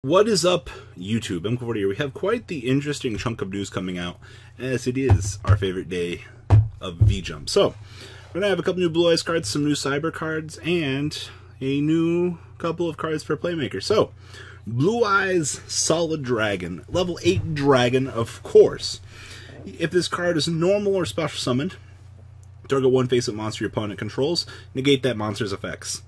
What is up, YouTube? M40 here. We have quite the interesting chunk of news coming out, as it is our favorite day of V-Jump. So, we're going to have a couple new BlueEyes cards, some new Cyber cards, and a new couple of cards for Playmaker. So, BlueEyes Solid Dragon. Level 8 Dragon, of course. If this card is normal or special summoned, target one face-up monster your opponent controls, negate that monster's effects.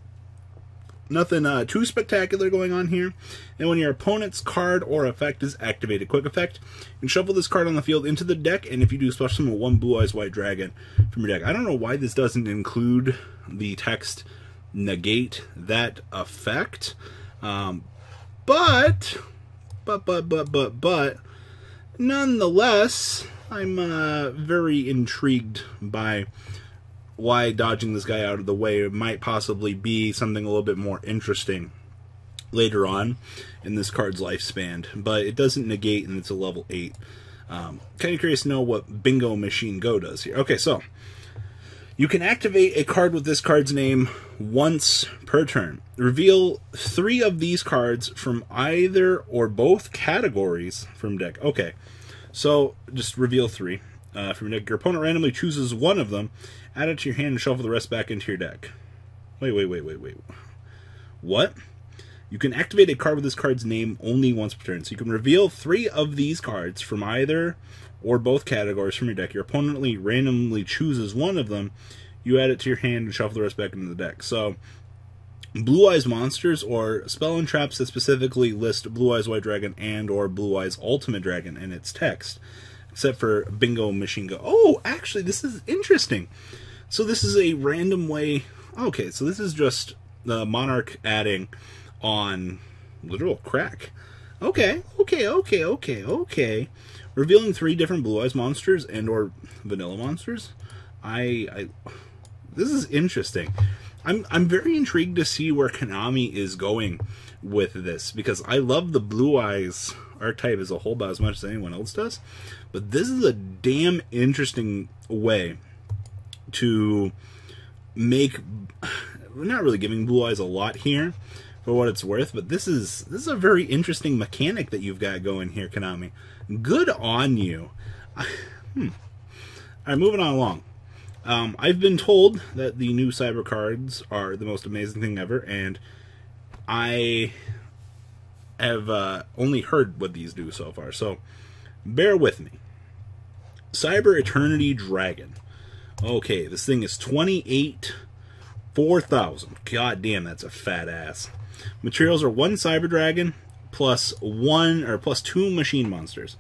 Nothing too spectacular going on here. And when your opponent's card or effect is activated, quick effect, you can shuffle this card on the field into the deck, and if you do, special summon one Blue-Eyes White Dragon from your deck. I don't know why this doesn't include the text negate that effect. But nonetheless, I'm very intrigued by why dodging this guy out of the way might possibly be something a little bit more interesting later on in this card's lifespan. But it doesn't negate, and it's a level 8. Kind of curious to know what Bingo Machine Go does here. Okay, so you can activate a card with this card's name once per turn. Reveal 3 of these cards from either or both categories from deck. Okay, so just reveal 3 from your deck. Your opponent randomly chooses one of them, add it to your hand, and shuffle the rest back into your deck. Wait. What? You can activate a card with this card's name only once per turn. So you can reveal 3 of these cards from either or both categories from your deck. Your opponent randomly chooses one of them, you add it to your hand, and shuffle the rest back into the deck. So, Blue-Eyes monsters or spell and traps that specifically list Blue-Eyes White Dragon and or Blue-Eyes Ultimate Dragon in its text. Except for Bingo Machine Go. Oh, actually, this is interesting. So this is a random way. Okay, so this is just the Monarch adding on literal crack. Okay. Revealing 3 different Blue-Eyes monsters and or vanilla monsters. This is interesting. I'm very intrigued to see where Konami is going with this, because I love the Blue-Eyes archetype as a whole about as much as anyone else does, but this is a damn interesting way to make, we're not really giving Blue-Eyes a lot here for what it's worth, but this is a very interesting mechanic that you've got going here, Konami. Good on you. Alright, moving on along. I've been told that the new Cyber cards are the most amazing thing ever, and I have only heard what these do so far, so bear with me. Cyber Eternity Dragon. Okay, this thing is 28, 4,000. God damn, that's a fat ass. Materials are 1 Cyber Dragon plus 2 machine monsters.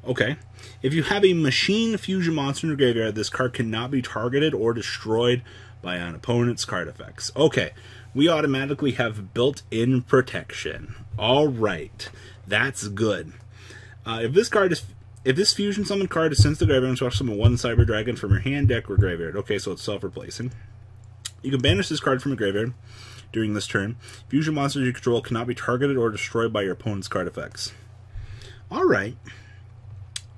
Okay. If you have a machine fusion monster in your graveyard, this card cannot be targeted or destroyed by an opponent's card effects. Okay, we automatically have built-in protection. Alright, that's good. If this fusion summon card is sent to the graveyard, and special summon 1 Cyber Dragon from your hand, deck, or graveyard. Okay, so it's self-replacing. You can banish this card from your graveyard during this turn. Fusion monsters you control cannot be targeted or destroyed by your opponent's card effects. Alright.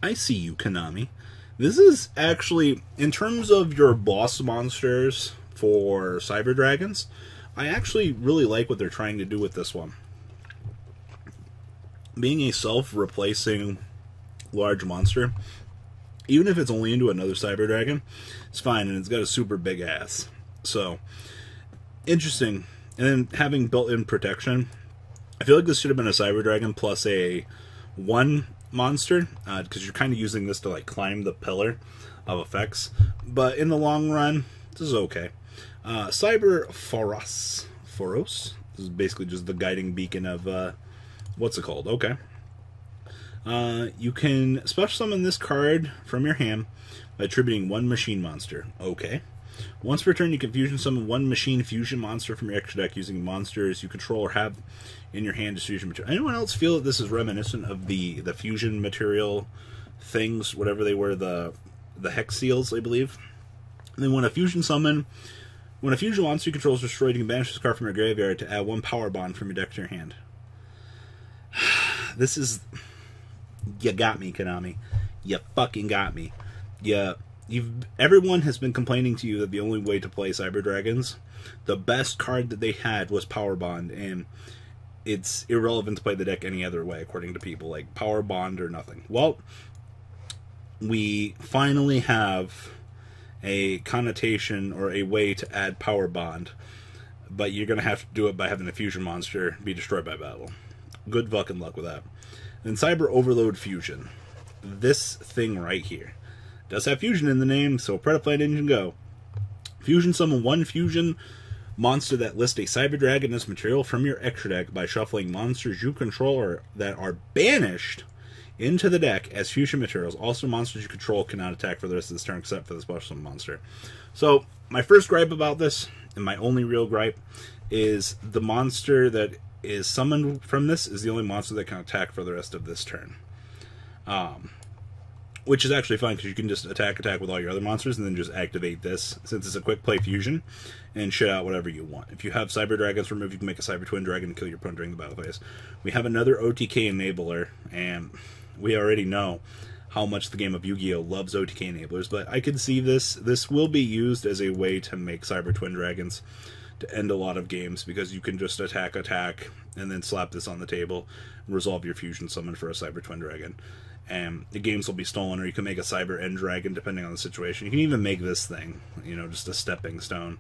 I see you, Konami. This is actually, in terms of your boss monsters for Cyber Dragons, I actually really like what they're trying to do with this one. Being a self-replacing large monster, even if it's only into another Cyber Dragon, it's fine, and it's got a super big ass. So, interesting. And then having built-in protection, I feel like this should have been a Cyber Dragon plus a 1 monster, because you're kind of using this to like climb the pillar of effects, but in the long run this is okay. Cyber Phoros, this is basically just the guiding beacon of what's it called. Okay, you can special summon this card from your hand by attributing 1 machine monster. Okay, once per turn you can fusion summon 1 machine fusion monster from your extra deck using monsters you control or have in your hand as fusion material. Anyone else feel that this is reminiscent of the fusion material things, whatever they were, the hex seals, I believe? And then when a fusion monster you control is destroyed, you can banish this card from your graveyard to add 1 power bond from your deck to your hand. This is, you got me, Konami. You fucking got me. Everyone has been complaining to you that the only way to play Cyber Dragons, the best card that they had was Power Bond, and it's irrelevant to play the deck any other way, according to people, like power bond or nothing. Well, we finally have a connotation or a way to add power bond, but you're going to have to do it by having a fusion monster be destroyed by battle. Good fucking luck with that. Then Cyber Overload Fusion. This thing right here does have fusion in the name, so Predaplant Engine go. Fusion summon one fusion monster that lists a Cyber Dragon as material from your extra deck by shuffling monsters you control or that are banished into the deck as fusion materials. Also, monsters you control cannot attack for the rest of this turn except for the special monster. So, my first gripe about this, and my only real gripe, is the monster that is summoned from this is the only monster that can attack for the rest of this turn. Which is actually fine, because you can just attack with all your other monsters and then just activate this, since it's a quick play fusion, and shit out whatever you want. If you have Cyber Dragons removed, you can make a Cyber Twin Dragon and kill your opponent during the battle phase. We have another OTK enabler, and we already know how much the game of Yu-Gi-Oh! Loves OTK enablers, but I can see this will be used as a way to make Cyber Twin Dragons to end a lot of games, because you can just attack, and then slap this on the table, and resolve your fusion summon for a Cyber Twin Dragon. And the games will be stolen, or you can make a Cyber End Dragon, depending on the situation. You can even make this thing, you know, just a stepping stone,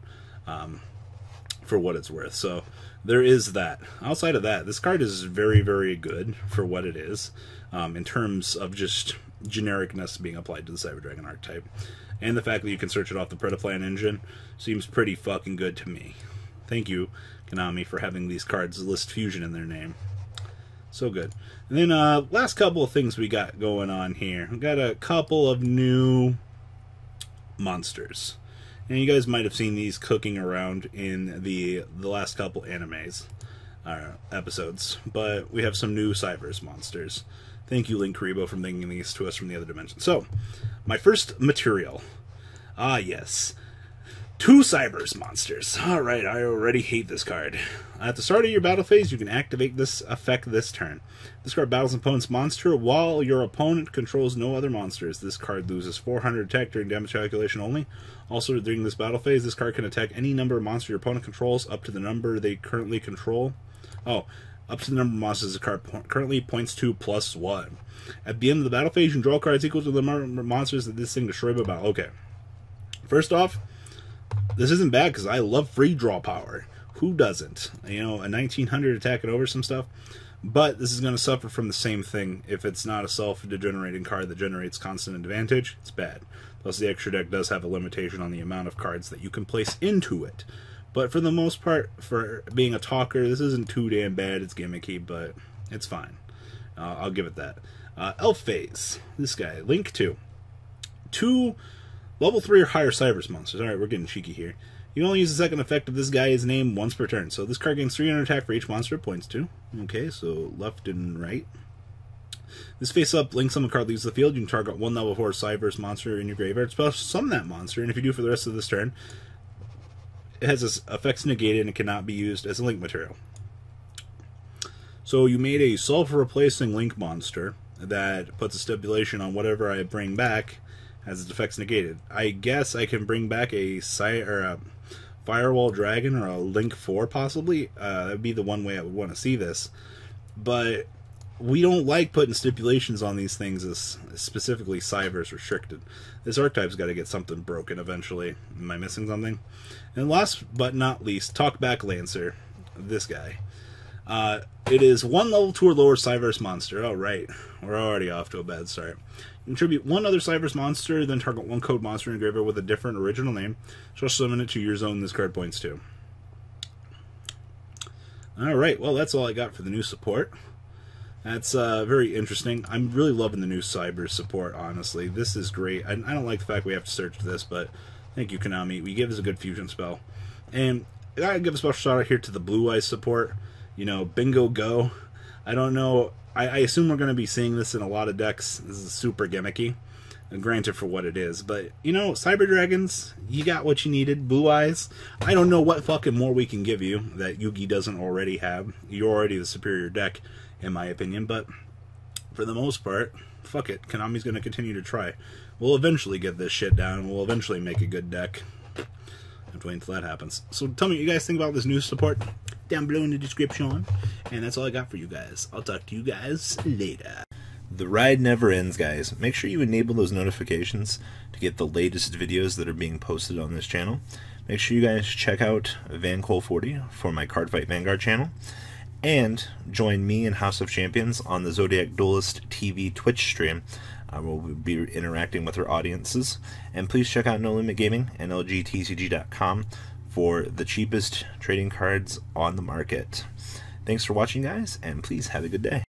for what it's worth. So, there is that. Outside of that, this card is very, very good for what it is, in terms of just genericness being applied to the Cyber Dragon archetype. And the fact that you can search it off the Predaplant engine seems pretty fucking good to me. Thank you, Konami, for having these cards list fusion in their name. So good. And then, last couple of things we got going on here. We got a couple of new monsters. And you guys might have seen these cooking around in the last couple animes, episodes. But we have some new Cyberse monsters. Thank you, Link Karibo, for bringing these to us from the other dimension. So, my first material. Ah, yes. 2 Cyberse monsters. Alright, I already hate this card. At the start of your battle phase, you can activate this effect this turn. This card battles an opponent's monster while your opponent controls no other monsters. This card loses 400 attack during damage calculation only. Also, during this battle phase, this card can attack any number of monsters your opponent controls up to the number they currently control. Oh, up to the number of monsters the card currently points to plus 1. At the end of the battle phase, you can draw cards equal to the number of monsters that this thing destroyed by battle. Okay. First off, this isn't bad, because I love free draw power. Who doesn't? You know, a 1900 attacking over some stuff. But this is going to suffer from the same thing. If it's not a self-degenerating card that generates constant advantage, it's bad. Plus, the extra deck does have a limitation on the amount of cards that you can place into it. But for the most part, for being a talker, this isn't too damn bad. It's gimmicky, but it's fine. I'll give it that. Elf Phase. This guy. Link 2. 2 level 3 or higher Cyberse monsters. Alright, we're getting cheeky here. You can only use the second effect of this guy's name once per turn. So this card gains 300 attack for each monster it points to. Okay, so left and right. This face-up Link summon card leaves the field. You can target 1 level 4 Cyberse monster in your graveyard. Special summon that monster, and if you do for the rest of this turn, it has its effects negated and it cannot be used as a Link material. So you made a self-replacing Link monster that puts a stipulation on whatever I bring back has its effects negated. I guess I can bring back a Firewall Dragon or a Link 4 possibly. That would be the one way I would want to see this. But we don't like putting stipulations on these things as specifically Cyberse restricted. This archetype's got to get something broken eventually. Am I missing something? And last but not least, Talkback Lancer. This guy. It is 1 level 2 or lower Cyberse monster. Oh, right. We're already off to a bad start. Contribute 1 other Cyberse monster, then target 1 code monster in your graveyard with a different original name. Just summon it to your zone this card points to. Alright, well, that's all I got for the new support. That's very interesting. I'm really loving the new Cyberse support, honestly. This is great. I don't like the fact we have to search this, but thank you, Konami. We give us a good fusion spell. And I gotta give a special shout out here to the BlueEyes support. You know, bingo go. I don't know. I assume we're going to be seeing this in a lot of decks. This is super gimmicky. And granted for what it is. But, you know, Cyber Dragons, you got what you needed. BlueEyes, I don't know what fucking more we can give you that Yugi doesn't already have. You're already the superior deck, in my opinion. But for the most part, fuck it. Konami's going to continue to try. We'll eventually get this shit down. We'll eventually make a good deck. have to wait until that happens. So tell me what you guys think about this new support down below in the description. And that's all I got for you guys. I'll talk to you guys later. The ride never ends, guys. Make sure you enable those notifications to get the latest videos that are being posted on this channel. Make sure you guys check out VanCole40 for my Cardfight Vanguard channel. And join me and House of Champions on the Zodiac Duelist TV Twitch stream. We'll be interacting with our audiences. And please check out No Limit Gaming and LGTCG.com for the cheapest trading cards on the market. Thanks for watching, guys, and please have a good day.